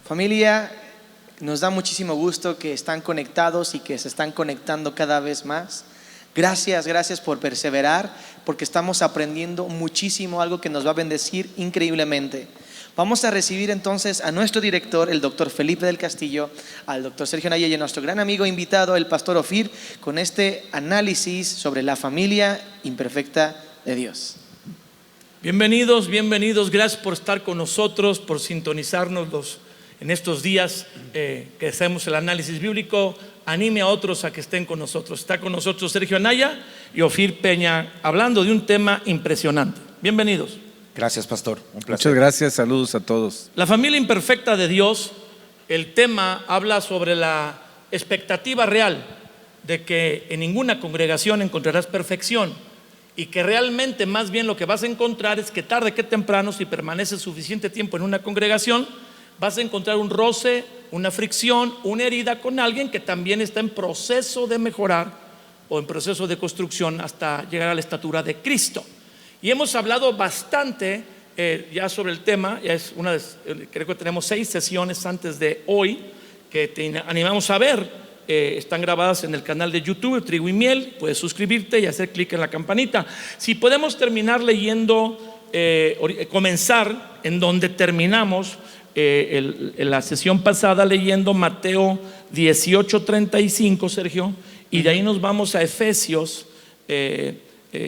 Familia, nos da muchísimo gusto que están conectados y que se están conectando cada vez más. Gracias por perseverar, porque estamos aprendiendo muchísimo, algo que nos va a bendecir increíblemente. Vamos a recibir entonces a nuestro director, el doctor Felipe del Castillo, al doctor Sergio Anaya y a nuestro gran amigo invitado, el pastor Ofir, con este análisis sobre la familia imperfecta de Dios. Bienvenidos, gracias por estar con nosotros, por sintonizarnos en estos días que hacemos el análisis bíblico. Anime a otros a que estén con nosotros. Está con nosotros Sergio Anaya y Ofir Peña, hablando de un tema impresionante. Bienvenidos. Gracias, pastor. Un placer. Muchas gracias, saludos a todos. La familia imperfecta de Dios. El tema habla sobre la expectativa real de que en ninguna congregación encontrarás perfección, y que realmente más bien lo que vas a encontrar es que tarde que temprano, si permaneces suficiente tiempo en una congregación, vas a encontrar un roce, una fricción, una herida con alguien que también está en proceso de mejorar o en proceso de construcción hasta llegar a la estatura de Cristo. Y hemos hablado bastante ya sobre el tema. Ya es creo que tenemos 6 sesiones antes de hoy que te animamos a ver. Están grabadas en el canal de YouTube, Trigo y Miel. Puedes suscribirte y hacer clic en la campanita. Si podemos terminar leyendo, comenzar en donde terminamos en la sesión pasada, leyendo Mateo 18:35, Sergio, y de ahí nos vamos a Efesios,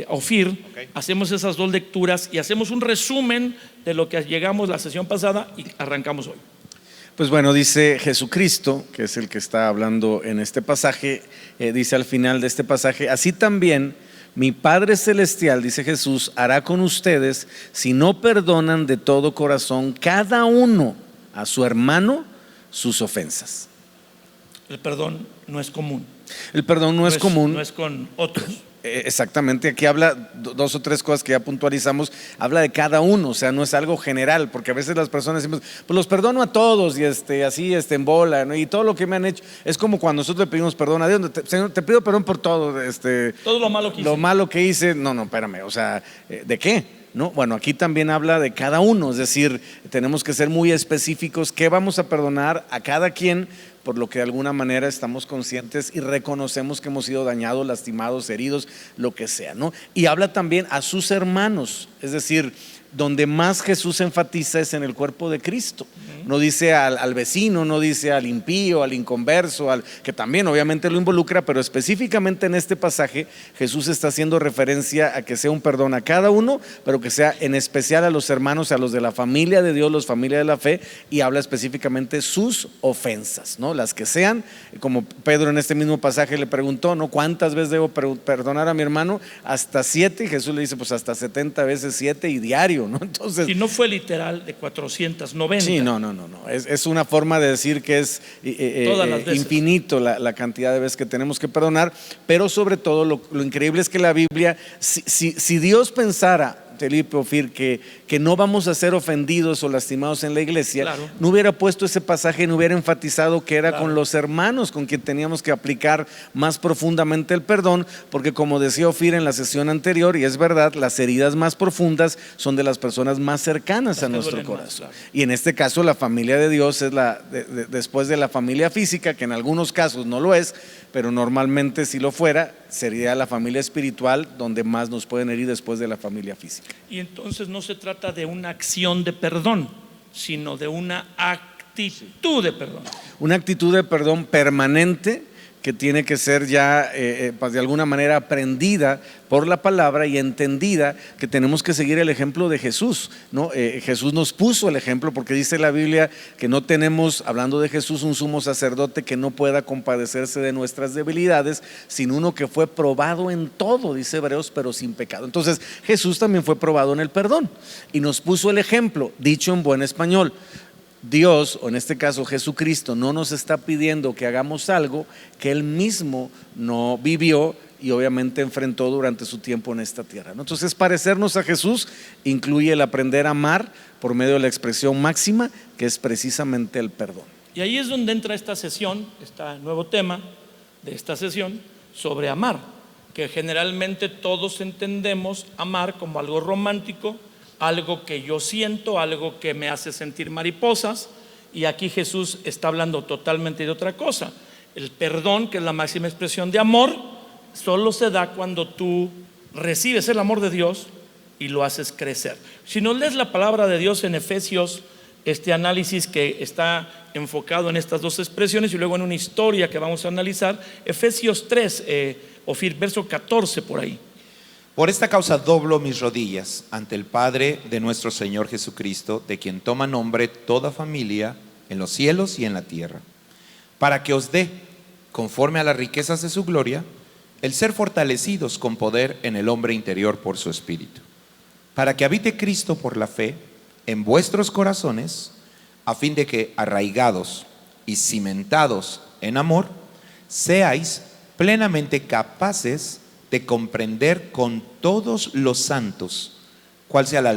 Ofir. Okay. Hacemos esas 2 lecturas y hacemos un resumen de lo que llegamos la sesión pasada y arrancamos hoy. Pues bueno, dice Jesucristo, que es el que está hablando en este pasaje, dice al final de este pasaje: así también mi Padre Celestial, dice Jesús, hará con ustedes si no perdonan de todo corazón cada uno a su hermano sus ofensas. El perdón no es común. El perdón no es común. No es con otros. Exactamente, aquí habla 2 o 3 cosas que ya puntualizamos. Habla de cada uno, o sea, no es algo general, porque a veces las personas decimos, pues los perdono a todos y así en bola, ¿no? Y todo lo que me han hecho. Es como cuando nosotros le pedimos perdón a Dios: Señor, te pido perdón por todo, todo lo malo que hice. Lo malo que hice. No, espérame, o sea, ¿de qué? ¿No? Bueno, aquí también habla de cada uno, es decir, tenemos que ser muy específicos qué vamos a perdonar a cada quien, por lo que de alguna manera estamos conscientes y reconocemos que hemos sido dañados, lastimados, heridos, lo que sea, ¿no? Y habla también a sus hermanos, es decir, donde más Jesús enfatiza es en el cuerpo de Cristo. No dice al vecino, no dice al impío, al inconverso, que también obviamente lo involucra, pero específicamente en este pasaje Jesús está haciendo referencia a que sea un perdón a cada uno, pero que sea en especial a los hermanos, a los de la familia de Dios, los familia de la fe, y habla específicamente sus ofensas, ¿no? Las que sean, como Pedro en este mismo pasaje le preguntó, ¿no? ¿Cuántas veces debo perdonar a mi hermano? Hasta 7, y Jesús le dice, pues hasta 70 veces 7 y diario, ¿no? Entonces, y no fue literal de 490. Sí, no. Es una forma de decir que es infinito la cantidad de veces que tenemos que perdonar, pero sobre todo lo increíble es que la Biblia, si Dios pensara, Felipe, Ofir, que no vamos a ser ofendidos o lastimados en la iglesia, claro, no hubiera puesto ese pasaje, no hubiera enfatizado que era, claro, con los hermanos con quien teníamos que aplicar más profundamente el perdón, porque como decía Ofir en la sesión anterior, y es verdad, las heridas más profundas son de las personas más cercanas a nuestro corazón, claro. Y en este caso la familia de Dios es después de la familia física, que en algunos casos no lo es, pero normalmente si lo fuera, sería la familia espiritual donde más nos pueden herir después de la familia física. Y entonces no se trata de una acción de perdón, sino de una actitud de perdón. Una actitud de perdón permanente, que tiene que ser ya pues de alguna manera aprendida por la palabra y entendida, que tenemos que seguir el ejemplo de Jesús, ¿no? Jesús nos puso el ejemplo, porque dice la Biblia que no tenemos, hablando de Jesús, un sumo sacerdote que no pueda compadecerse de nuestras debilidades, sino uno que fue probado en todo, dice Hebreos, pero sin pecado. Entonces Jesús también fue probado en el perdón y nos puso el ejemplo, dicho en buen español. Dios, o en este caso Jesucristo, no nos está pidiendo que hagamos algo que Él mismo no vivió y obviamente enfrentó durante su tiempo en esta tierra, ¿no? Entonces, parecernos a Jesús incluye el aprender a amar por medio de la expresión máxima, que es precisamente el perdón. Y ahí es donde entra esta sesión, este nuevo tema de esta sesión sobre amar, que generalmente todos entendemos amar como algo romántico, algo que yo siento, algo que me hace sentir mariposas, y aquí Jesús está hablando totalmente de otra cosa. El perdón, que es la máxima expresión de amor, solo se da cuando tú recibes el amor de Dios y lo haces crecer. Si no lees la palabra de Dios en Efesios, este análisis que está enfocado en estas dos expresiones y luego en una historia que vamos a analizar, Efesios 3, Ofir, verso 14 por ahí. Por esta causa doblo mis rodillas ante el Padre de nuestro Señor Jesucristo, de quien toma nombre toda familia en los cielos y en la tierra, para que os dé, conforme a las riquezas de su gloria, el ser fortalecidos con poder en el hombre interior por su Espíritu, para que habite Cristo por la fe en vuestros corazones, a fin de que, arraigados y cimentados en amor, seáis plenamente capaces de comprender con todos los santos cuál sea la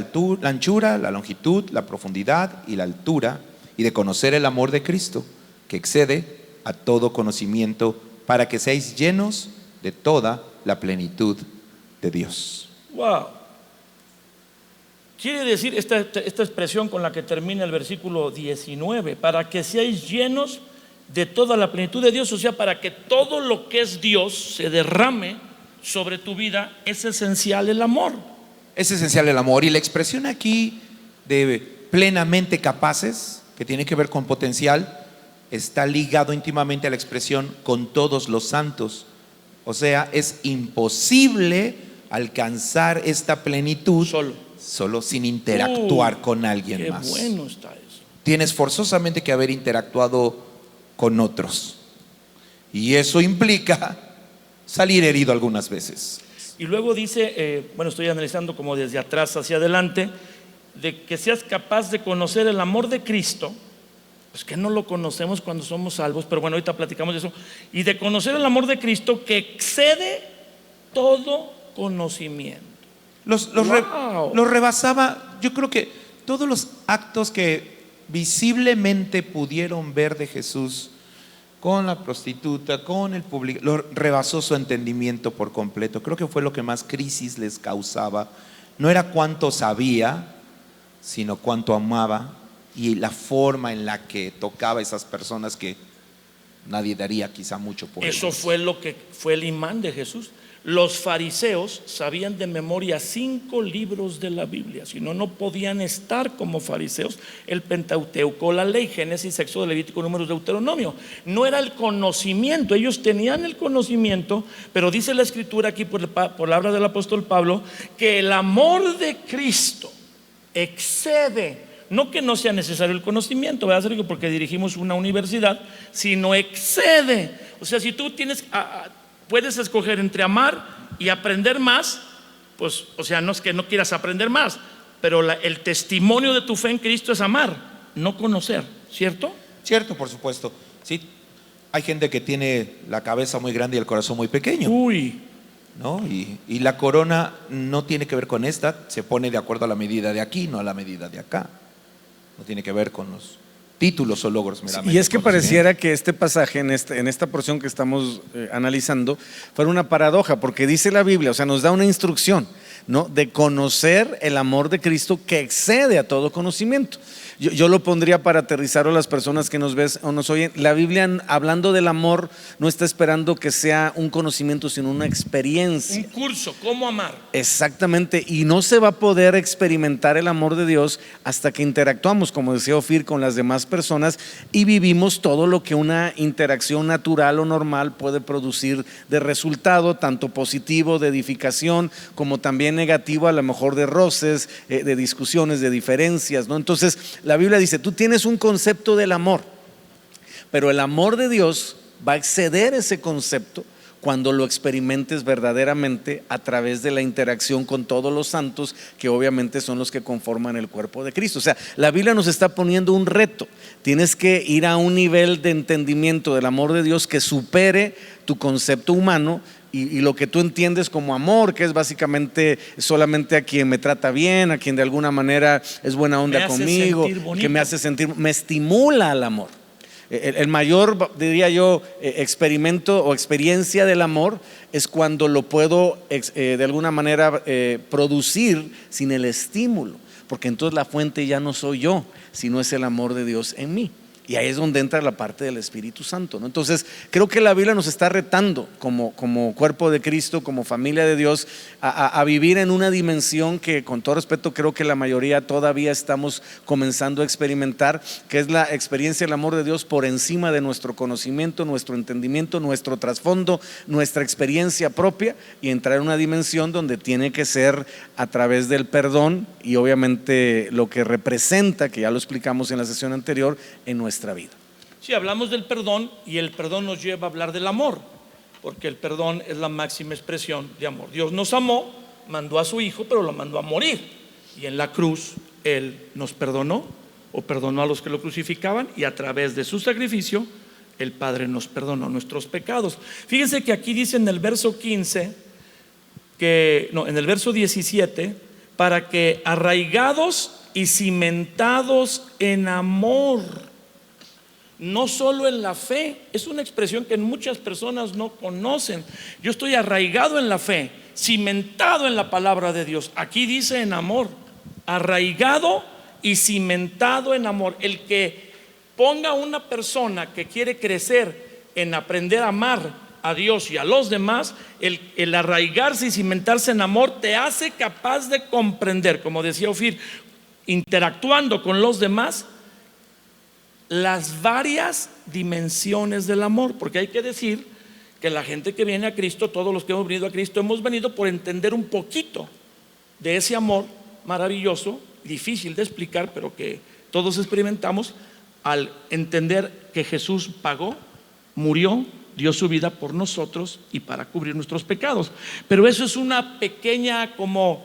anchura, la longitud, la profundidad y la altura, y de conocer el amor de Cristo, que excede a todo conocimiento, para que seáis llenos de toda la plenitud de Dios. Wow. Quiere decir esta expresión con la que termina el versículo 19, para que seáis llenos de toda la plenitud de Dios, o sea, para que todo lo que es Dios se derrame sobre tu vida. Es esencial el amor. Es esencial el amor, y la expresión aquí de plenamente capaces, que tiene que ver con potencial, está ligado íntimamente a la expresión con todos los santos. O sea, es imposible alcanzar esta plenitud solo sin interactuar con alguien qué más. Bueno está eso. Tienes forzosamente que haber interactuado con otros, y eso implica salir herido algunas veces. Y luego dice, bueno, estoy analizando como desde atrás hacia adelante, de que seas capaz de conocer el amor de Cristo. Pues que no lo conocemos cuando somos salvos, pero bueno, ahorita platicamos de eso. Y de conocer el amor de Cristo que excede todo conocimiento. Los rebasaba. Yo creo que todos los actos que visiblemente pudieron ver de Jesús, con la prostituta, con el público, lo rebasó su entendimiento por completo. Creo que fue lo que más crisis les causaba. No era cuánto sabía, sino cuánto amaba, y la forma en la que tocaba a esas personas que nadie daría quizá mucho por ellos. Eso fue lo que fue el imán de Jesús. Los fariseos sabían de memoria 5 libros de la Biblia, si no, no podían estar como fariseos. El Pentateuco, la ley, Génesis, Éxodo, Levítico, Números, Deuteronomio. No era el conocimiento, ellos tenían el conocimiento, pero dice la Escritura aquí por palabra del apóstol Pablo, que el amor de Cristo excede. No que no sea necesario el conocimiento, ¿verdad, Sergio? Porque dirigimos una universidad, sino excede. O sea, si tú puedes escoger entre amar y aprender más, pues, o sea, no es que no quieras aprender más, pero el testimonio de tu fe en Cristo es amar, no conocer, ¿cierto? Cierto, por supuesto. Sí, hay gente que tiene la cabeza muy grande y el corazón muy pequeño. ¿No? Y la corona no tiene que ver con esta, se pone de acuerdo a la medida de aquí, no a la medida de acá. No tiene que ver con los títulos o logros meramente. Y es que pareciera que este pasaje, en esta porción que estamos analizando, fuera una paradoja, porque dice la Biblia, o sea, nos da una instrucción, ¿no?, de conocer el amor de Cristo que excede a todo conocimiento. Yo lo pondría para aterrizar a las personas que nos ven o nos oyen. La Biblia, hablando del amor, no está esperando que sea un conocimiento, sino una experiencia. Un curso, ¿cómo amar? Exactamente, y no se va a poder experimentar el amor de Dios hasta que interactuamos, como decía Ofir, con las demás personas y vivimos todo lo que una interacción natural o normal puede producir de resultado, tanto positivo, de edificación, como también negativo, a lo mejor de roces, de discusiones, de diferencias, ¿no? Entonces, la Biblia dice, tú tienes un concepto del amor, pero el amor de Dios va a exceder ese concepto cuando lo experimentes verdaderamente a través de la interacción con todos los santos, que obviamente son los que conforman el cuerpo de Cristo. O sea, la Biblia nos está poniendo un reto. Tienes que ir a un nivel de entendimiento del amor de Dios que supere tu concepto humano y lo que tú entiendes como amor, que es básicamente solamente a quien me trata bien, a quien de alguna manera es buena onda conmigo, que me hace sentir, me estimula al amor. El mayor, diría yo, experimento o experiencia del amor es cuando lo puedo de alguna manera producir sin el estímulo, porque entonces la fuente ya no soy yo, sino es el amor de Dios en mí. Y ahí es donde entra la parte del Espíritu Santo, ¿no? Entonces, creo que la Biblia nos está retando como cuerpo de Cristo, como familia de Dios, a vivir en una dimensión que, con todo respeto, creo que la mayoría todavía estamos comenzando a experimentar, que es la experiencia del amor de Dios por encima de nuestro conocimiento, nuestro entendimiento, nuestro trasfondo, nuestra experiencia propia, y entrar en una dimensión donde tiene que ser a través del perdón y obviamente lo que representa, que ya lo explicamos en la sesión anterior, en nuestra vida. Sí, hablamos del perdón y el perdón nos lleva a hablar del amor, porque el perdón es la máxima expresión de amor. Dios nos amó, mandó a su Hijo, pero lo mandó a morir, y en la cruz Él nos perdonó, o perdonó a los que lo crucificaban, y a través de su sacrificio el Padre nos perdonó nuestros pecados. Fíjense que aquí dice en el verso 15 en el verso 17, para que arraigados y cimentados en amor, no solo en la fe. Es una expresión que muchas personas no conocen. Yo estoy arraigado en la fe, cimentado en la palabra de Dios. Aquí dice en amor, arraigado y cimentado en amor. El que ponga a una persona que quiere crecer en aprender a amar a Dios y a los demás, el arraigarse y cimentarse en amor te hace capaz de comprender, como decía Ofir, interactuando con los demás, las varias dimensiones del amor. Porque hay que decir que la gente que viene a Cristo, todos los que hemos venido a Cristo, hemos venido por entender un poquito de ese amor maravilloso, difícil de explicar, pero que todos experimentamos al entender que Jesús pagó, murió, dio su vida por nosotros y para cubrir nuestros pecados. Pero eso es una pequeña, como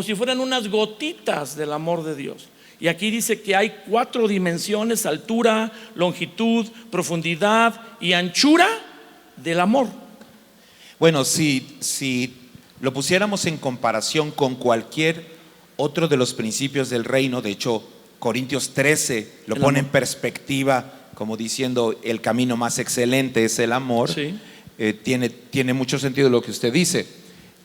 si fueran unas gotitas del amor de Dios. Y aquí dice que hay 4 dimensiones: altura, longitud, profundidad y anchura del amor. Bueno, si lo pusiéramos en comparación con cualquier otro de los principios del reino, de hecho, Corintios 13 lo pone en perspectiva, como diciendo el camino más excelente es el amor. Sí. Tiene mucho sentido lo que usted dice.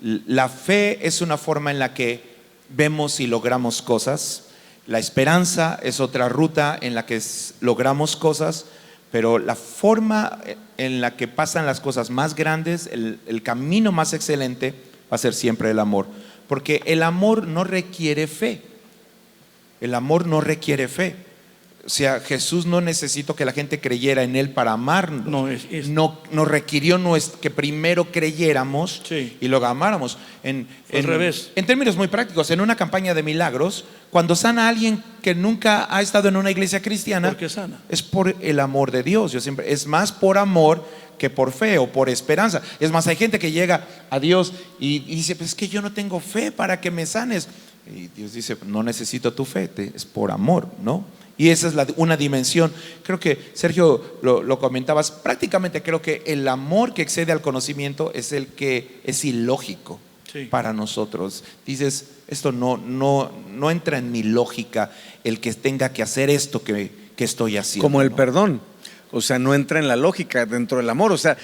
La fe es una forma en la que vemos y logramos cosas. La esperanza es otra ruta en la que logramos cosas, pero la forma en la que pasan las cosas más grandes, el camino más excelente va a ser siempre el amor, porque el amor no requiere fe. El amor no requiere fe. O sea, Jesús no necesitó que la gente creyera en Él para amarnos. No requirió que primero creyéramos, sí, y luego amáramos. Al revés. En términos muy prácticos, en una campaña de milagros, cuando sana a alguien que nunca ha estado en una iglesia cristiana, ¿por qué sana? Es por el amor de Dios. Es más por amor que por fe o por esperanza. Es más, hay gente que llega a Dios y dice, pues es que yo no tengo fe para que me sanes. Y Dios dice, no necesito tu fe, es por amor, ¿no? Y esa es una dimensión. Creo que Sergio lo comentabas. Prácticamente creo que el amor que excede al conocimiento es el que es ilógico, sí, para nosotros. Dices, esto no entra en mi lógica, el que tenga que hacer esto que estoy haciendo. Como el ¿no? perdón. O sea, no entra en la lógica dentro del amor. O sea,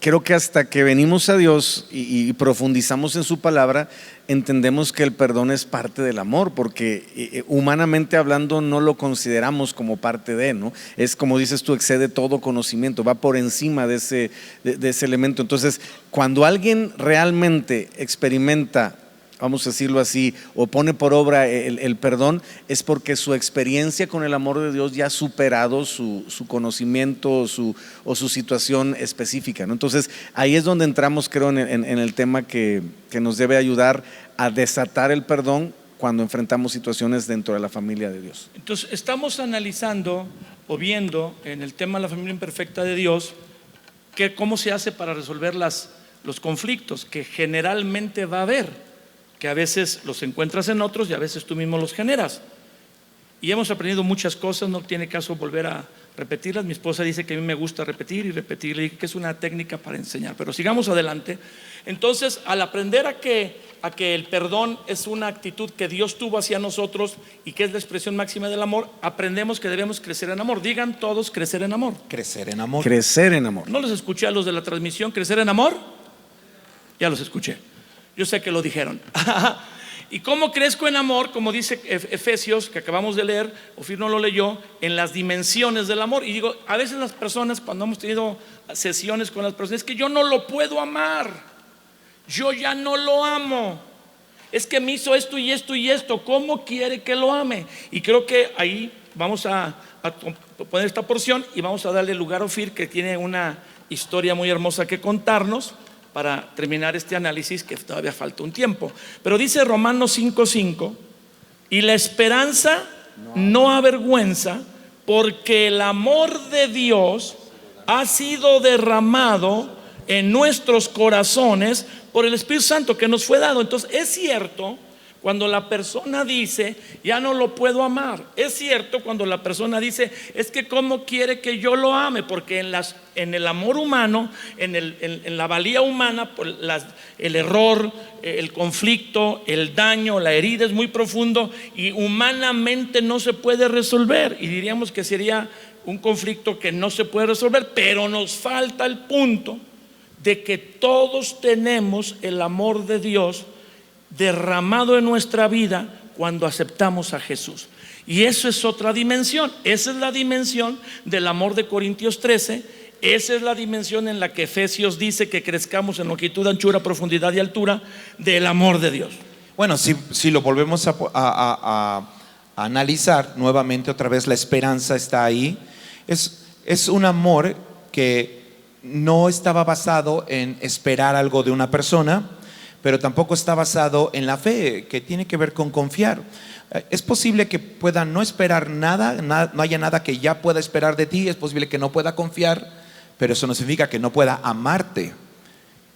creo que hasta que venimos a Dios y profundizamos en su palabra, entendemos que el perdón es parte del amor, porque humanamente hablando no lo consideramos como parte de, ¿no? Es como dices tú, excede todo conocimiento, va por encima de ese elemento. Entonces, cuando alguien realmente experimenta, vamos a decirlo así, o pone por obra el perdón, es porque su experiencia con el amor de Dios ya ha superado su conocimiento o su situación específica, ¿no? Entonces ahí es donde entramos, creo, en el tema que nos debe ayudar a desatar el perdón cuando enfrentamos situaciones dentro de la familia de Dios. Entonces estamos analizando o viendo en el tema de la familia imperfecta de Dios cómo se hace para resolver los conflictos que generalmente va a haber, que a veces los encuentras en otros y a veces tú mismo los generas. Y hemos aprendido muchas cosas, no tiene caso volver a repetirlas. Mi esposa dice que a mí me gusta repetir y repetir, y que es una técnica para enseñar. Pero sigamos adelante. Entonces, al aprender a que el perdón es una actitud que Dios tuvo hacia nosotros y que es la expresión máxima del amor, aprendemos que debemos crecer en amor. Digan todos, crecer en amor. Crecer en amor. Crecer en amor. ¿No los escuché a los de la transmisión? ¿Crecer en amor? Ya los escuché. Yo sé que lo dijeron. ¿Y cómo crezco en amor? Como dice Efesios, que acabamos de leer, Ofir no lo leyó, en las dimensiones del amor. Y digo, a veces las personas, cuando hemos tenido sesiones con las personas, es que yo no lo puedo amar, yo ya no lo amo, es que me hizo esto y esto y esto, ¿cómo quiere que lo ame? Y creo que ahí vamos a poner esta porción y vamos a darle lugar a Ofir, que tiene una historia muy hermosa que contarnos para terminar este análisis, que todavía falta un tiempo. Pero dice Romanos 5:5, y la esperanza no avergüenza, porque el amor de Dios ha sido derramado en nuestros corazones por el Espíritu Santo que nos fue dado. Entonces es cierto cuando la persona dice, ya no lo puedo amar. Es cierto cuando la persona dice, es que cómo quiere que yo lo ame, porque en el amor humano, en la valía humana, el error, el conflicto, el daño, la herida es muy profundo y humanamente no se puede resolver. Y diríamos que sería un conflicto que no se puede resolver, pero nos falta el punto de que todos tenemos el amor de Dios derramado en nuestra vida cuando aceptamos a Jesús. Y eso es otra dimensión. Esa es la dimensión del amor de Corintios 13. Esa es la dimensión en la que Efesios dice que crezcamos en longitud, anchura, profundidad y altura del amor de Dios. Bueno, si lo volvemos a analizar nuevamente, otra vez la esperanza está ahí. Es un amor que no estaba basado en esperar algo de una persona, pero tampoco está basado en la fe, que tiene que ver con confiar. Es posible que pueda no esperar nada, no haya nada que ya pueda esperar de ti. Es posible que no pueda confiar, pero eso no significa que no pueda amarte.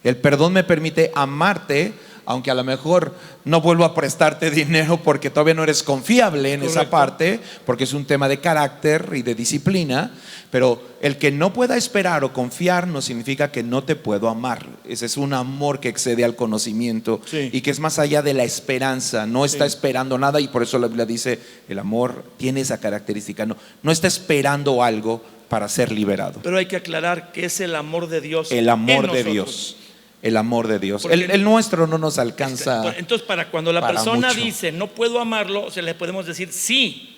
El perdón me permite amarte, aunque a lo mejor no vuelvo a prestarte dinero porque todavía no eres confiable en esa parte, porque es un tema de carácter y de disciplina. Pero el que no pueda esperar o confiar no significa que no te puedo amar. Ese es un amor que excede al conocimiento, sí, y que es más allá de la esperanza. No está esperando nada, y por eso la Biblia dice, el amor tiene esa característica. No está esperando algo para ser liberado. Pero hay que aclarar que es el amor de Dios. El amor de Dios. El amor de Dios. El nuestro no nos alcanza. Entonces, para cuando la persona dice no puedo amarlo, le podemos decir, sí,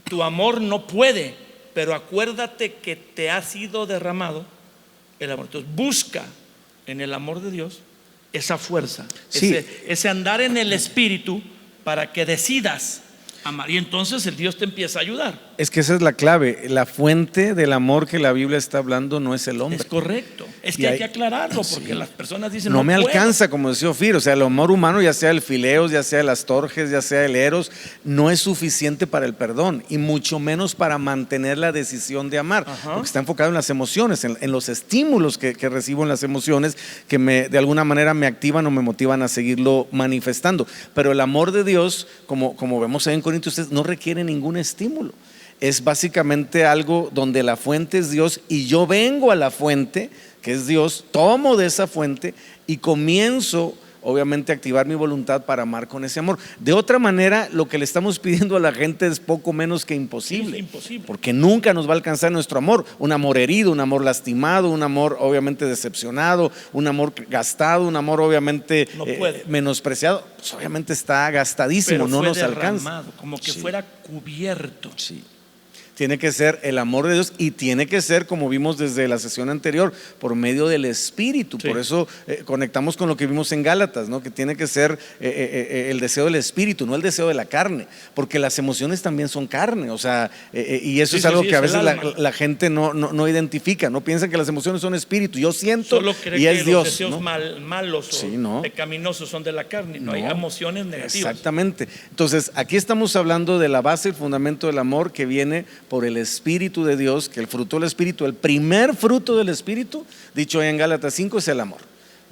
tu amor no puede, pero acuérdate que te ha sido derramado el amor. Entonces busca en el amor de Dios esa fuerza, sí, ese andar en el Espíritu para que decidas amar, y entonces el Dios te empieza a ayudar. Es que esa es la clave. La fuente del amor que la Biblia está hablando no es el hombre. Es correcto. Es que hay que aclararlo, porque las personas dicen no me alcanza, como decía Ofir. O sea, el amor humano, ya sea el fileos, ya sea el astorges, ya sea el eros, no es suficiente para el perdón, y mucho menos para mantener la decisión de amar. Porque está enfocado en las emociones, en los estímulos que recibo en las emociones, que de alguna manera me activan o me motivan a seguirlo manifestando. Pero el amor de Dios, como vemos ahí en Corintios, no requiere ningún estímulo. Es básicamente algo donde la fuente es Dios y yo vengo a la fuente, que es Dios, tomo de esa fuente y comienzo obviamente a activar mi voluntad para amar con ese amor. De otra manera, lo que le estamos pidiendo a la gente es poco menos que imposible, porque nunca nos va a alcanzar nuestro amor. Un amor herido, un amor lastimado, un amor obviamente decepcionado, un amor gastado, un amor obviamente menospreciado, pues obviamente está gastadísimo. Pero no nos alcanza, como que fuera cubierto. Sí. Tiene que ser el amor de Dios, y tiene que ser, como vimos desde la sesión anterior, por medio del Espíritu. Sí. Por eso conectamos con lo que vimos en Gálatas, ¿no? Que tiene que ser el deseo del Espíritu, no el deseo de la carne, porque las emociones también son carne. O sea, y eso es algo que a veces la gente no identifica, no piensan que las emociones son espíritu. Yo siento, solo cree y es que Dios, los deseos ¿no? malos o pecaminosos son de la carne. No hay emociones negativas. Exactamente. Entonces, aquí estamos hablando de la base, el fundamento del amor, que viene por el Espíritu de Dios, que el fruto del Espíritu, el primer fruto del Espíritu, dicho en Gálatas 5, es el amor.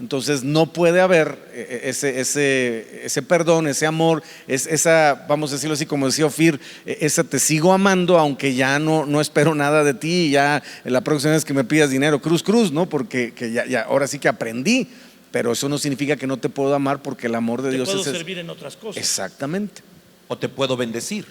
Entonces no puede haber ese perdón, ese amor, esa, vamos a decirlo así, como decía Ofir, esa te sigo amando aunque ya no espero nada de ti, ya la próxima vez que me pidas dinero, cruz, ¿no? Porque ya ahora sí que aprendí. Pero eso no significa que no te puedo amar, porque el amor de Dios es servir en otras cosas. Exactamente. O te puedo bendecir,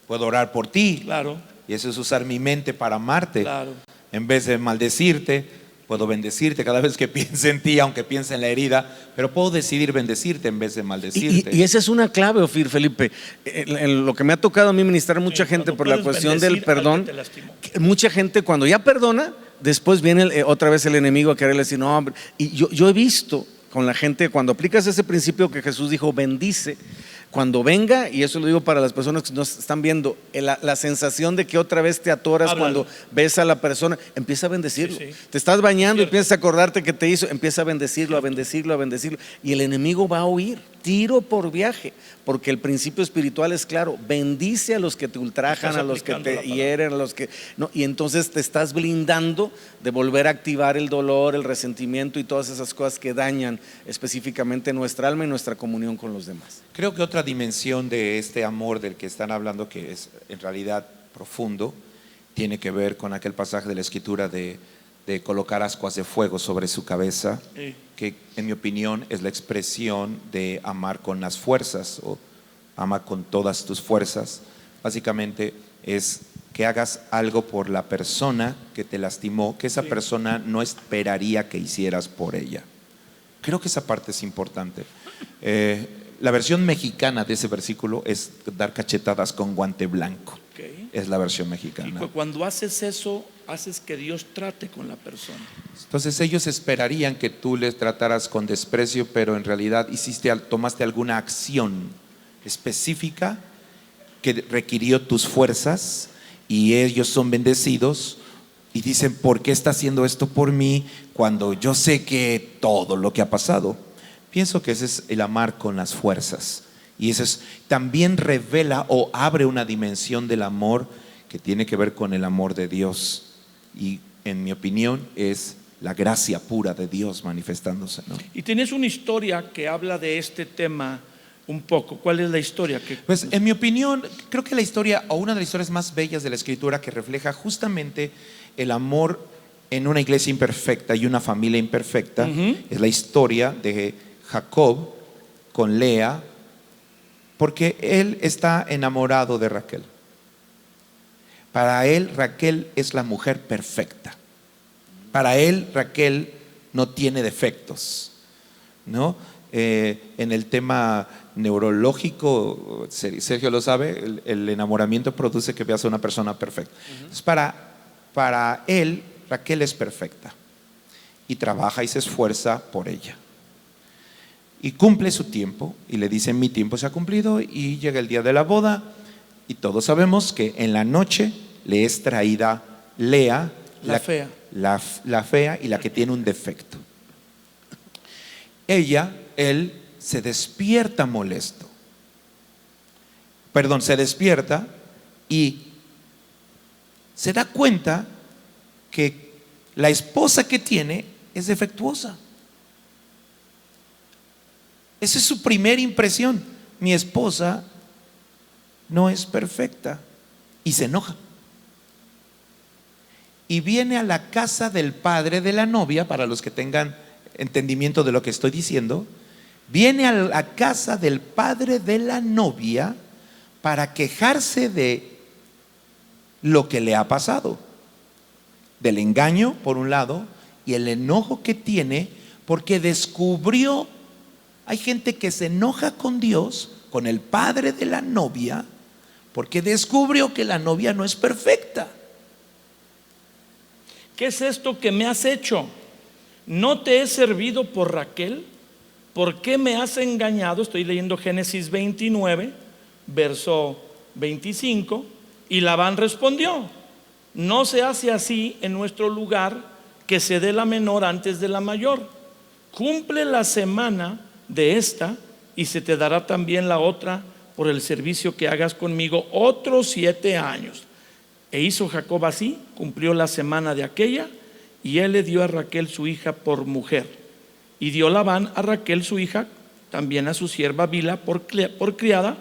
puedo orar por ti. Claro. Y eso es usar mi mente para amarte. Claro. En vez de maldecirte, Puedo bendecirte cada vez que piense en ti, aunque piense en la herida, pero puedo decidir bendecirte en vez de maldecirte. Y esa es una clave, Ofir, Felipe. En lo que me ha tocado a mí ministrar a mucha gente cuando por la puedes cuestión del bendecir al perdón, que te lastimó. mucha gente cuando ya perdona, después viene otra vez el enemigo a quererle decir, no, hombre. Y yo he visto con la gente, cuando aplicas ese principio que Jesús dijo, bendice, cuando venga, y eso lo digo para las personas que nos están viendo, la sensación de que otra vez te atoras. Háblalo. Cuando ves a la persona, empieza a bendecirlo. Sí, sí. Te estás bañando y Cierto. empiezas a acordarte que te hizo, empieza a bendecirlo, a bendecirlo, a bendecirlo. Y el enemigo va a huir, tiro por viaje, porque el principio espiritual es claro: bendice a los que te ultrajan, Estás a los que aplicando la te palabra. hieren, a los que no, y entonces te estás blindando de volver a activar el dolor, el resentimiento y todas esas cosas que dañan específicamente nuestra alma y nuestra comunión con los demás. Creo que otra dimensión de este amor del que están hablando, que es en realidad profundo, tiene que ver con aquel pasaje de la Escritura de colocar ascuas de fuego sobre su cabeza, Sí. que en mi opinión es la expresión de amar con las fuerzas, o ama con todas tus fuerzas. Básicamente es que hagas algo por la persona que te lastimó, que esa persona no esperaría que hicieras por ella. Creo que esa parte es importante. La versión mexicana de ese versículo es dar cachetadas con guante blanco. Ok. Es la versión Y mexicana. cuando haces eso, haces que Dios trate con la persona. Entonces ellos esperarían que tú les trataras con desprecio, pero en realidad tomaste alguna acción específica que requirió tus fuerzas, y ellos son bendecidos y dicen: ¿por qué está haciendo esto por mí cuando yo sé que todo lo que ha pasado? Pienso que ese es el amar con las fuerzas, y eso también revela o abre una dimensión del amor que tiene que ver con el amor de Dios, y en mi opinión es la gracia pura de Dios manifestándose, ¿no? Y tienes una historia que habla de este tema un poco. ¿Cuál es la historia? Pues en mi opinión, creo que la historia, o una de las historias más bellas de la Escritura, que refleja justamente el amor en una iglesia imperfecta y una familia imperfecta, es la historia de Jacob con Lea, porque él está enamorado de Raquel. Para él, Raquel es la mujer perfecta. Para él, Raquel no tiene defectos, ¿no? En el tema neurológico, Sergio lo sabe, el enamoramiento produce que veas a una persona perfecta. Entonces, para él, Raquel es perfecta, y trabaja y se esfuerza por ella. Y cumple su tiempo, y le dice: mi tiempo se ha cumplido, y llega el día de la boda, y todos sabemos que en la noche le es traída Lea, La fea. la fea y la que tiene un defecto. Él se despierta molesto. Se despierta y se da cuenta que la esposa que tiene es defectuosa. Esa es su primera impresión: mi esposa no es perfecta, y se enoja. Y viene a la casa del padre de la novia, para los que tengan entendimiento de lo que estoy diciendo, viene a la casa del padre de la novia para quejarse de lo que le ha pasado, del engaño por un lado, y el enojo que tiene porque descubrió. Hay gente que se enoja con Dios, con el padre de la novia, porque descubrió que la novia no es perfecta. ¿Qué es esto que me has hecho? ¿No te he servido por Raquel? ¿Por qué me has engañado? Estoy leyendo Génesis 29, verso 25. Y Labán respondió: no se hace así en nuestro lugar, que se dé la menor antes de la mayor. Cumple la semana de esta, y se te dará también la otra por el servicio que hagas conmigo otros 7 años. E hizo Jacob así, cumplió la semana de aquella, y él le dio a Raquel su hija por mujer. Y dio Labán a Raquel su hija, también a su sierva Bila por criada,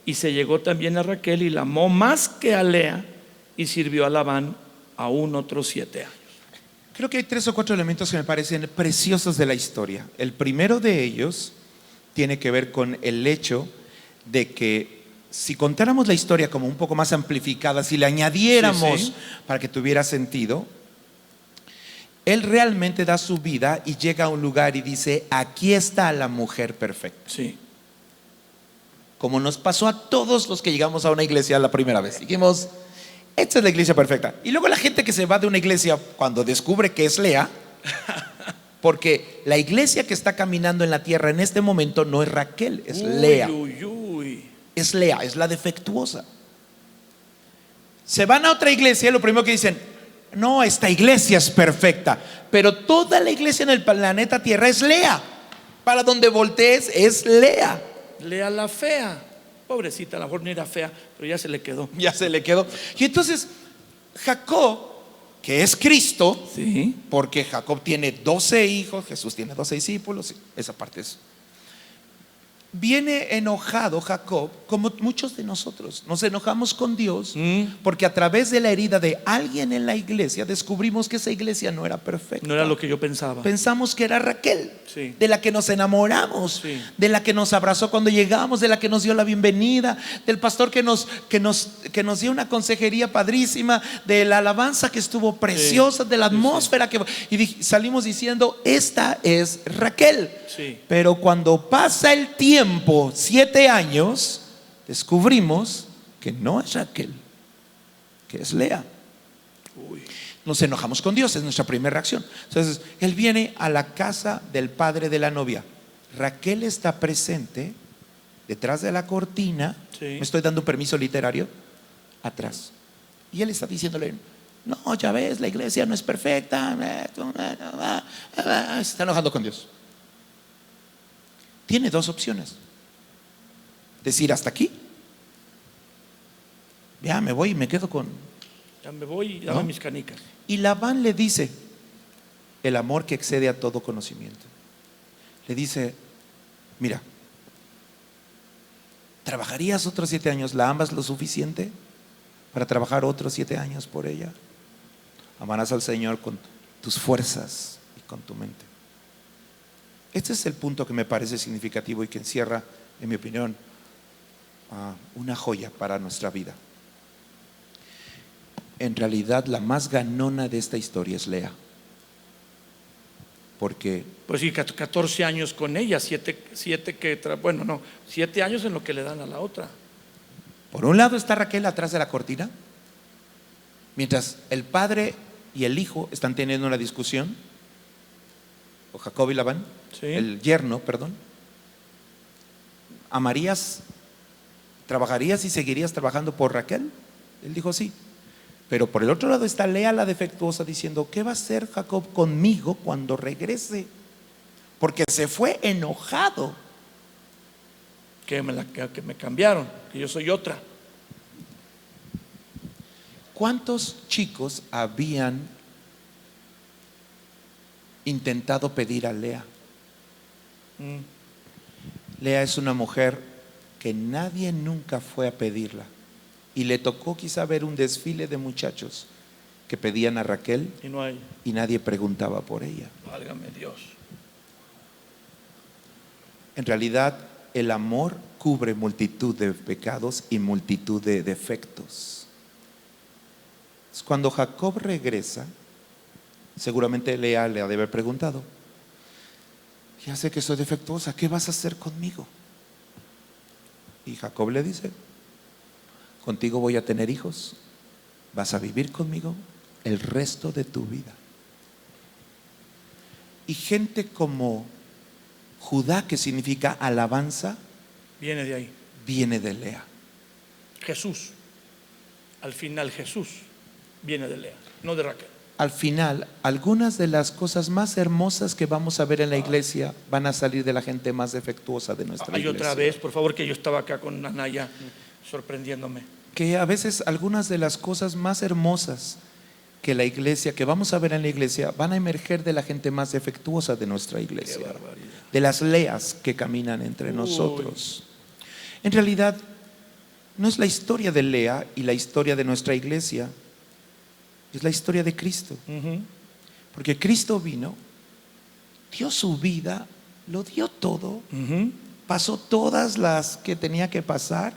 y se llegó también a Raquel y la amó más que a Lea, y sirvió a Labán aún otros 7 años. Creo que hay 3 o 4 elementos que me parecen preciosos de la historia. El primero de ellos tiene que ver con el hecho de que, si contáramos la historia como un poco más amplificada, si le añadiéramos Sí. para que tuviera sentido, Él realmente da su vida y llega a un lugar y dice, aquí está la mujer perfecta. Sí. Como nos pasó a todos los que llegamos a una iglesia la primera vez. Dijimos, esta es la iglesia perfecta. Y luego la gente que se va de una iglesia cuando descubre que es Lea, porque la iglesia que está caminando en la tierra en este momento no es Raquel, es Lea. Uy, uy. Es Lea, es la defectuosa. Se van a otra iglesia y lo primero que dicen, no, esta iglesia es perfecta, pero toda la iglesia en el planeta Tierra es Lea. Para donde voltees es Lea. Lea la fea. Pobrecita, a lo mejor no era fea, pero ya se le quedó. Ya se le quedó. Y entonces Jacob, que es Cristo, Sí. porque Jacob tiene 12 hijos, Jesús tiene 12 discípulos, esa parte es. Viene enojado Jacob, como muchos de nosotros. Nos enojamos con Dios porque a través de la herida de alguien en la iglesia descubrimos que esa iglesia no era perfecta. No era lo que yo pensaba. Pensamos que era Raquel, Sí. de la que nos enamoramos, Sí. de la que nos abrazó cuando llegamos, de la que nos dio la bienvenida, del pastor que nos dio una consejería padrísima, de la alabanza que estuvo preciosa, de la atmósfera salimos diciendo, esta es Raquel. Sí. Pero cuando pasa el tiempo, 7 años, descubrimos que no es Raquel, que es Lea. Uy. Nos enojamos con Dios, es nuestra primera reacción. Entonces, él viene a la casa del padre de la novia. Raquel está presente detrás de la cortina. Sí. Me estoy dando un permiso literario. Atrás. Y él está diciéndole, no, ya ves, la iglesia no es perfecta. Se está enojando con Dios. Tiene 2 opciones. Decir hasta aquí. Ya me voy y me quedo con... Ya me voy y dame ¿No? mis canicas. Y Labán le dice, el amor que excede a todo conocimiento. Le dice, mira, ¿trabajarías otros 7 años? ¿La amas lo suficiente para trabajar otros 7 años por ella? Amarás al Señor con tus fuerzas y con tu mente. Este es el punto que me parece significativo y que encierra, en mi opinión, una joya para nuestra vida. En realidad, la más ganona de esta historia es Lea. Porque Pues sí, 14 años con ella, 7 años en lo que le dan a la otra. por un lado está Raquel atrás de la cortina, mientras el padre y el hijo están teniendo una discusión, o Jacob y Labán, Sí. el yerno, perdón. ¿Amarías, trabajarías y seguirías trabajando por Raquel? Él dijo sí. Pero por el otro lado está Lea la defectuosa diciendo, ¿qué va a hacer Jacob conmigo cuando regrese? Porque se fue enojado. Que me cambiaron, que yo soy otra. ¿Cuántos chicos habían intentado pedir a Lea? Lea es una mujer que nadie nunca fue a pedirla. Y le tocó quizá ver un desfile de muchachos que pedían a Raquel Y no hay, y nadie preguntaba por ella. válgame Dios. En realidad, el amor cubre multitud de pecados y multitud de defectos. Cuando Jacob regresa, seguramente Lea le ha de haber preguntado, ya sé que soy defectuosa, ¿qué vas a hacer conmigo? Y Jacob le dice, contigo voy a tener hijos, vas a vivir conmigo el resto de tu vida. Y gente como Judá, que significa alabanza, Viene de ahí. viene de Lea. Jesús. Al final Jesús viene de Lea, no de Raquel. Al final, algunas de las cosas más hermosas que vamos a ver en la iglesia van a salir de la gente más defectuosa de nuestra Ay, iglesia. otra vez, por favor, que yo estaba acá con Anaya sorprendiéndome. Que a veces algunas de las cosas más hermosas que la iglesia, que vamos a ver en la iglesia, van a emerger de la gente más defectuosa de nuestra iglesia. Qué barbaridad. De las Leas que caminan entre nosotros. En realidad, no es la historia de Lea y la historia de nuestra iglesia, es la historia de Cristo. Porque Cristo vino, dio su vida, lo dio todo, pasó todas las que tenía que pasar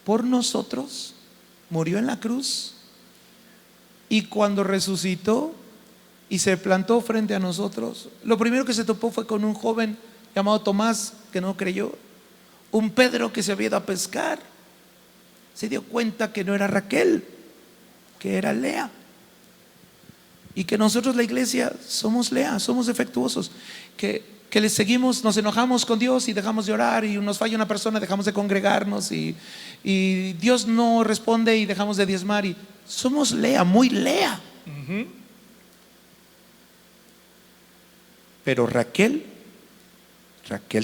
por nosotros, murió en la cruz y cuando resucitó y se plantó frente a nosotros, lo primero que se topó fue con un joven llamado Tomás que no creyó, un Pedro que se había ido a pescar, se dio cuenta que no era Raquel, que era Lea, y que nosotros la iglesia somos Lea, somos defectuosos, que le seguimos, nos enojamos con Dios y dejamos de orar, y nos falla una persona, dejamos de congregarnos, y Dios no responde y dejamos de diezmar, y somos Lea, muy Lea. Pero Raquel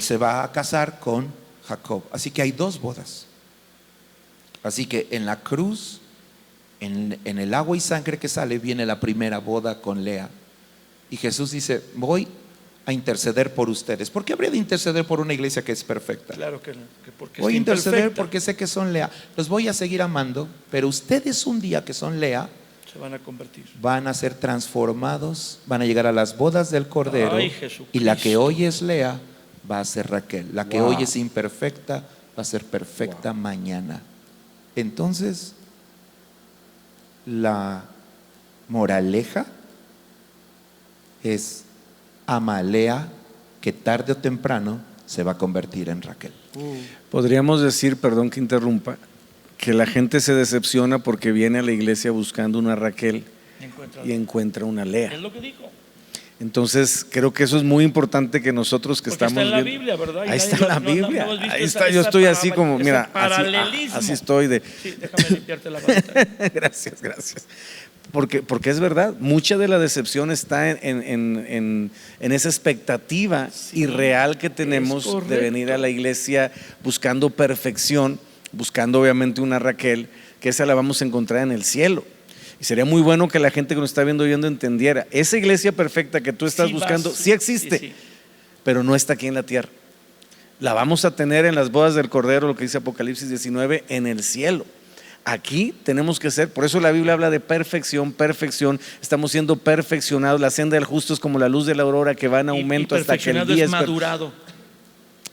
se va a casar con Jacob, así que hay dos bodas. Así que en la cruz, en el agua y sangre que sale, viene la primera boda con Lea, y Jesús dice: voy a interceder por ustedes. ¿Por qué habría de interceder por una iglesia que es perfecta? Claro que porque Voy a es interceder imperfecta. porque sé que son Lea, los voy a seguir amando, pero ustedes un día que son Lea Se van a convertir. van a ser transformados, van a llegar a las bodas del Cordero. Ay, Jesucristo. Y la que hoy es Lea va a ser Raquel, la que Wow. hoy es imperfecta va a ser perfecta mañana. Entonces, la moraleja es: ama a Lea, que tarde o temprano se va a convertir en Raquel. Podríamos decir, perdón que interrumpa, que la gente se decepciona porque viene a la iglesia buscando una Raquel y encuentra una Lea. Es lo que dijo. Entonces creo que eso es muy importante, que nosotros que Porque estamos está en la viendo- Biblia, ¿verdad? Y Ahí nadie está en la no Biblia, hemos visto ahí esa- está. Yo esa estoy así como, ese mira, así, paralelismo. así estoy de. Sí, déjame limpiarte la varita. Gracias. Porque es verdad, mucha de la decepción está en esa expectativa irreal que tenemos es de venir a correcto. la iglesia buscando perfección, buscando obviamente una Raquel, que esa la vamos a encontrar en el cielo. Y sería muy bueno que la gente que nos está viendo oyendo entendiera, esa iglesia perfecta que tú estás Sí, buscando, vas- sí existe, sí. pero no está aquí en la tierra. La vamos a tener en las bodas del Cordero, lo que dice Apocalipsis 19, en el cielo. Aquí tenemos que ser, por eso la Biblia habla de perfección, estamos siendo perfeccionados. La senda del justo es como la luz de la aurora que va en aumento Y hasta que el perfeccionado día es es madurado.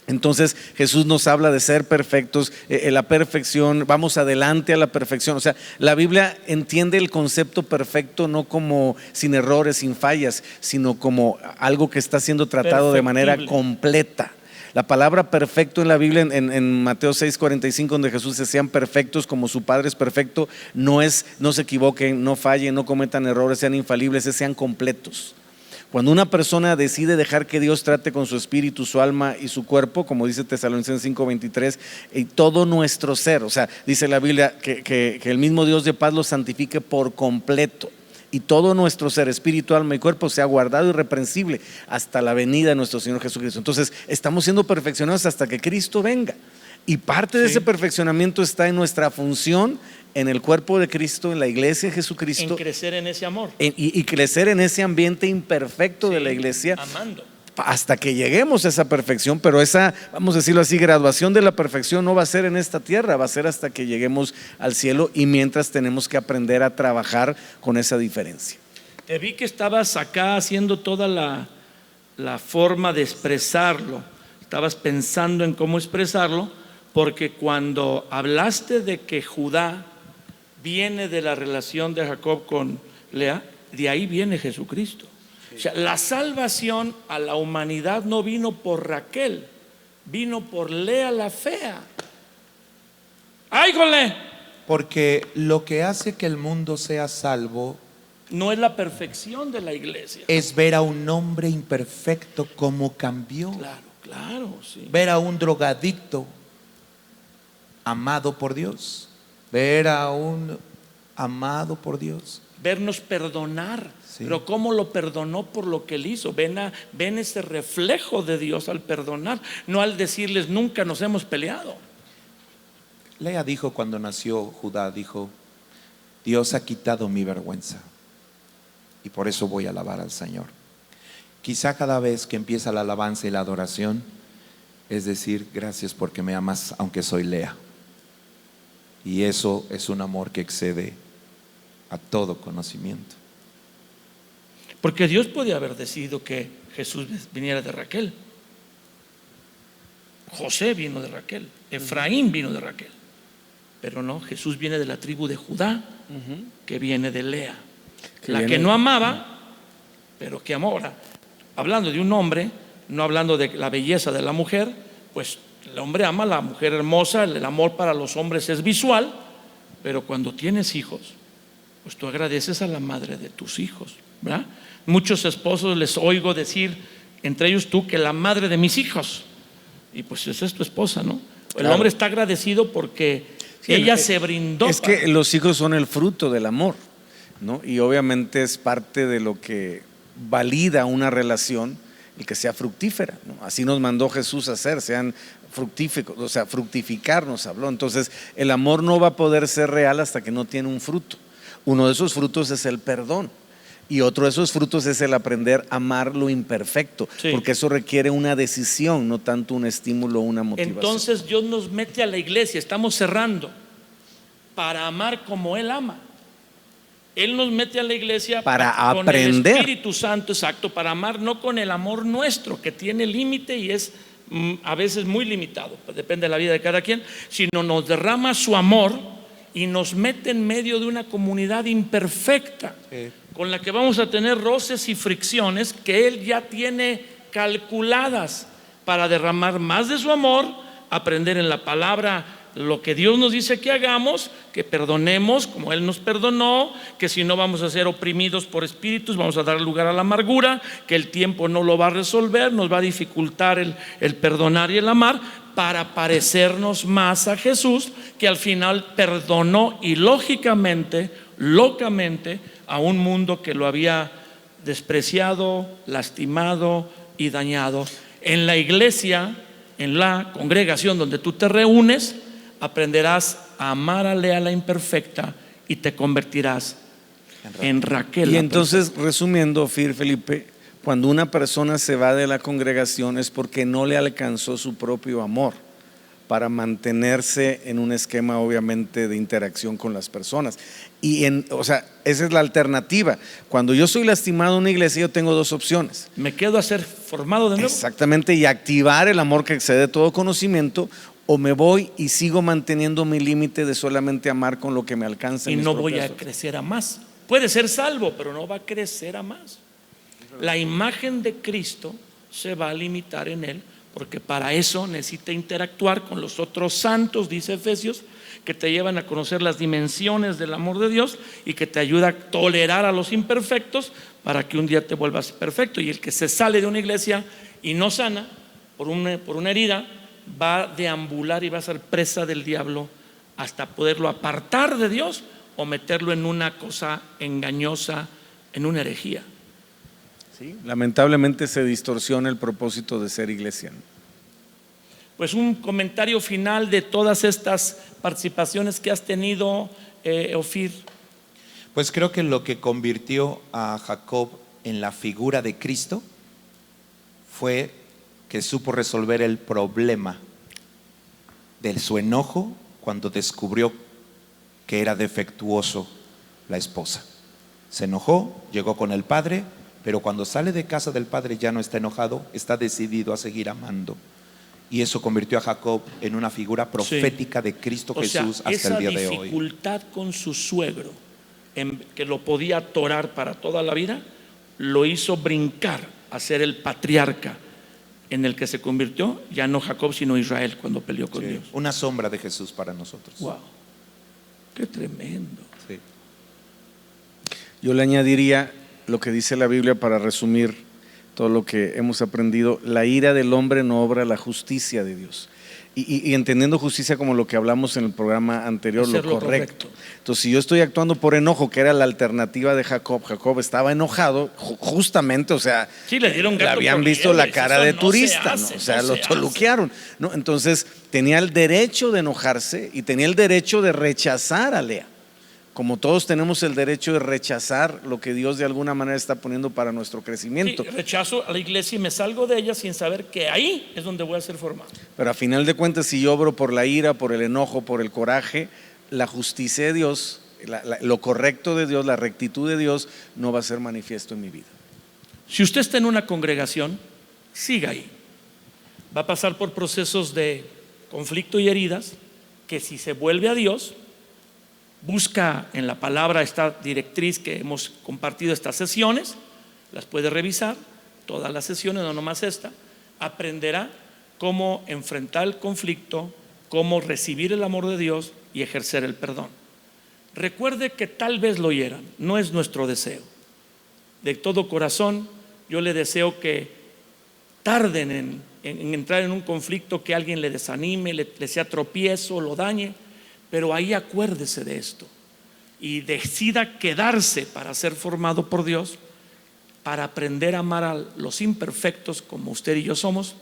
Entonces Jesús nos habla de ser perfectos, la perfección, vamos adelante a la perfección. O sea, la Biblia entiende el concepto perfecto no como sin errores, sin fallas, sino como algo que está siendo tratado de manera Perfectible. completa. La palabra perfecto en la Biblia, en Mateo 6:45, donde Jesús dice: sean perfectos como su Padre es perfecto, no se equivoquen, no fallen, no cometan errores, sean infalibles, sean completos. Cuando una persona decide dejar que Dios trate con su espíritu, su alma y su cuerpo, como dice Tesalonicenses 5:23, y todo nuestro ser, o sea, dice la Biblia que el mismo Dios de paz lo santifique por completo, y todo nuestro ser, espíritu, alma y cuerpo, sea guardado irreprensible hasta la venida de nuestro Señor Jesucristo. Entonces estamos siendo perfeccionados hasta que Cristo venga, y parte de Sí. ese perfeccionamiento está en nuestra función en el cuerpo de Cristo, en la iglesia de Jesucristo, En crecer en ese amor. y crecer en ese ambiente imperfecto de Sí, la iglesia amando. hasta que lleguemos a esa perfección. Pero esa, vamos a decirlo así, graduación de la perfección no va a ser en esta tierra, va a ser hasta que lleguemos al cielo, y mientras tenemos que aprender a trabajar con esa diferencia. Te vi que estabas acá haciendo toda la forma de expresarlo. Estabas pensando en cómo expresarlo, porque cuando hablaste de que Judá viene de la relación de Jacob con Lea, de ahí viene Jesucristo. O sea, la salvación a la humanidad no vino por Raquel, vino por Lea la fea. ¡Ay, jole! Porque lo que hace que el mundo sea salvo No es la perfección de la iglesia. es ver a un hombre imperfecto como cambió, Claro, sí. ver a un drogadicto amado por Dios, ver a un amado por Dios. Vernos perdonar. Sí. Pero ¿cómo lo perdonó? Por lo que él hizo. Ven ese reflejo de Dios al perdonar, no al decirles nunca nos hemos peleado. Lea dijo cuando nació Judá, dijo: Dios ha quitado mi vergüenza y por eso voy a alabar al Señor. Quizá cada vez que empieza la alabanza y la adoración es decir: gracias porque me amas aunque soy Lea. Y eso es un amor que excede a todo conocimiento. Porque Dios podía haber decidido que Jesús viniera de Raquel. José vino de Raquel, Efraín vino de Raquel. Pero no, Jesús viene de la tribu de Judá, que viene de Lea. Que La viene- que no amaba pero qué amor. Ahora, hablando de un hombre, no hablando de la belleza de la mujer, pues el hombre ama a la mujer hermosa, el amor para los hombres es visual, pero cuando tienes hijos, pues tú agradeces a la madre de tus hijos, ¿verdad? Muchos esposos les oigo decir, entre ellos tú, que la madre de mis hijos, y pues esa es tu esposa, ¿no? El Claro. hombre está agradecido porque ella se brindó. Es que los hijos son el fruto del amor, ¿no? Y obviamente es parte de lo que valida una relación, el que sea fructífera, ¿no? Así nos mandó Jesús a hacer, sean fructíficos, o sea, fructificar nos habló. Entonces, el amor no va a poder ser real hasta que no tiene un fruto. Uno de esos frutos es el perdón. Y otro de esos frutos es el aprender a amar lo imperfecto, Sí. porque eso requiere una decisión, no tanto un estímulo o una motivación. Entonces Dios nos mete a la iglesia, estamos cerrando, para amar como Él ama. Él nos mete a la iglesia Para con aprender. el Espíritu Santo, exacto, para amar, no con el amor nuestro, que tiene límite y es a veces muy limitado, pues depende de la vida de cada quien, sino nos derrama su amor y nos mete en medio de una comunidad imperfecta, con la que vamos a tener roces y fricciones que Él ya tiene calculadas para derramar más de su amor, aprender en la palabra lo que Dios nos dice que hagamos, que perdonemos como Él nos perdonó, que si no vamos a ser oprimidos por espíritus, vamos a dar lugar a la amargura, que el tiempo no lo va a resolver, nos va a dificultar el perdonar y el amar, para parecernos más a Jesús, que al final perdonó y lógicamente, locamente, a un mundo que lo había despreciado, lastimado y dañado. En la iglesia, en la congregación donde tú te reúnes, aprenderás a amar a Lea la imperfecta y te convertirás en Raquel. Y entonces, resumiendo, Felipe, cuando una persona se va de la congregación es porque no le alcanzó su propio amor para mantenerse en un esquema, obviamente, de interacción con las personas. O sea, esa es la alternativa. Cuando yo soy lastimado en una iglesia, yo tengo dos opciones. Me quedo a ser formado de nuevo. Exactamente, y activar el amor que excede todo conocimiento, o me voy y sigo manteniendo mi límite de solamente amar con lo que me alcanza. Y mis no voy propias a crecer a más. Puede ser salvo, pero no va a crecer a más. La imagen de Cristo se va a limitar en Él, porque para eso necesita interactuar con los otros santos, dice Efesios, que te llevan a conocer las dimensiones del amor de Dios y que te ayuda a tolerar a los imperfectos para que un día te vuelvas perfecto. Y el que se sale de una iglesia y no sana por una herida, va a deambular y va a ser presa del diablo hasta poderlo apartar de Dios o meterlo en una cosa engañosa, en una herejía. Sí, lamentablemente se distorsiona el propósito de ser iglesia. Pues un comentario final de todas estas participaciones que has tenido, Ofir. Pues creo que lo que convirtió a Jacob en la figura de Cristo fue que supo resolver el problema de su enojo cuando descubrió que era defectuoso la esposa. Se enojó, llegó con el padre, pero cuando sale de casa del padre ya no está enojado, está decidido a seguir amando. Y eso convirtió a Jacob en una figura profética de Cristo Jesús hasta el día de hoy. Esa dificultad con su suegro, que lo podía atorar para toda la vida, lo hizo brincar a ser el patriarca en el que se convirtió, ya no Jacob sino Israel cuando peleó con Dios. Una sombra de Jesús para nosotros. Wow, qué tremendo. Sí. Yo le añadiría lo que dice la Biblia para resumir todo lo que hemos aprendido: la ira del hombre no obra la justicia de Dios. Y entendiendo justicia como lo que hablamos en el programa anterior, Hacer lo lo correcto. correcto. Entonces, si yo estoy actuando por enojo, que era la alternativa de Jacob, Jacob estaba enojado, justamente, o sea, Sí, le dieron le gato habían por visto liebre, la cara eso de no turista, se hace, ¿no? O sea, no lo se toluquearon, ¿no? Entonces, tenía el derecho de enojarse y tenía el derecho de rechazar a Lea. Como todos tenemos el derecho de rechazar lo que Dios de alguna manera está poniendo para nuestro crecimiento. Sí, rechazo a la iglesia y me salgo de ella sin saber que ahí es donde voy a ser formado. Pero a final de cuentas, si yo obro por la ira, por el enojo, por el coraje, la justicia de Dios, lo correcto de Dios, la rectitud de Dios no va a ser manifiesto en mi vida. Si usted está en una congregación, siga ahí. Va a pasar por procesos de conflicto y heridas que, si se vuelve a Dios, busca en la palabra esta directriz que hemos compartido estas sesiones, las puede revisar, todas las sesiones, no nomás esta. Aprenderá cómo enfrentar el conflicto, cómo recibir el amor de Dios y ejercer el perdón. Recuerde que tal vez lo hieran, no es nuestro deseo. De todo corazón yo le deseo que tarden en entrar en un conflicto, que alguien le desanime, le sea tropiezo, lo dañe, pero ahí acuérdese de esto y decida quedarse para ser formado por Dios, para aprender a amar a los imperfectos como usted y yo somos,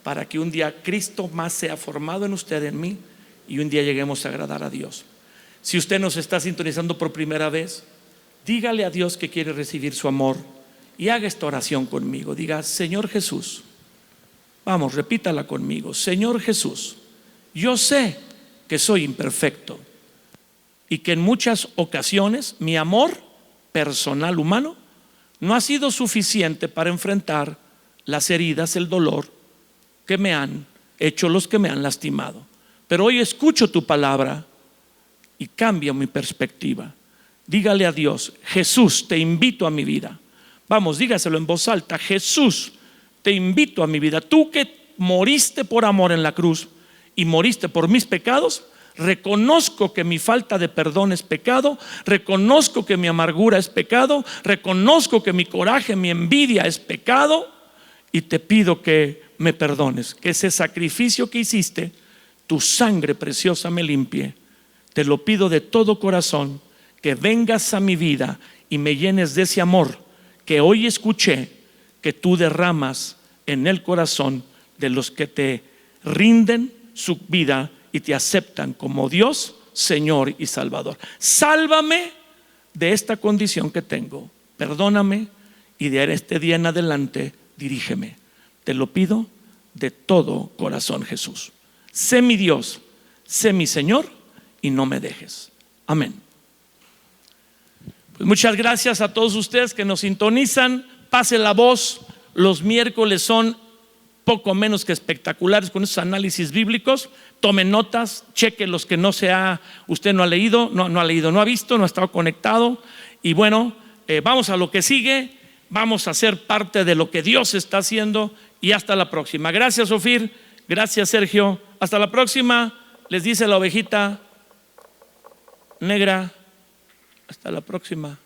para que un día Cristo más sea formado en usted, en mí, y un día lleguemos a agradar a Dios. Si usted nos está sintonizando por primera vez, dígale a Dios que quiere recibir su amor y haga esta oración conmigo. Diga: Señor Jesús, vamos, repítala conmigo. Señor Jesús, yo sé que soy imperfecto y que en muchas ocasiones mi amor personal humano no ha sido suficiente para enfrentar las heridas, el dolor que me han hecho los que me han lastimado. Pero hoy escucho tu palabra y cambia mi perspectiva. Dígale a Dios: Jesús, te invito a mi vida. Vamos, dígaselo en voz alta: Jesús, te invito a mi vida. Tú que moriste por amor en la cruz y moriste por mis pecados, reconozco que mi falta de perdón es pecado, reconozco que mi amargura es pecado, reconozco que mi coraje, mi envidia es pecado, y te pido que me perdones, que ese sacrificio que hiciste, tu sangre preciosa me limpie. Te lo pido de todo corazón, que vengas a mi vida y me llenes de ese amor que hoy escuché que tú derramas en el corazón de los que te rinden su vida y te aceptan como Dios, Señor y Salvador. Sálvame de esta condición que tengo, perdóname, y de este día en adelante dirígeme. Te lo pido de todo corazón, Jesús. Sé mi Dios, sé mi Señor, y no me dejes. Amén. Pues muchas gracias a todos ustedes que nos sintonizan. Pase la voz. Los miércoles son poco menos que espectaculares con esos análisis bíblicos. Tome notas, cheque los que usted no ha leído, no ha visto, no ha estado conectado. Y bueno, vamos a lo que sigue. Vamos a ser parte de lo que Dios está haciendo, y hasta la próxima. Gracias, Ofir. Gracias, Sergio. Hasta la próxima. Les dice la ovejita negra. Hasta la próxima.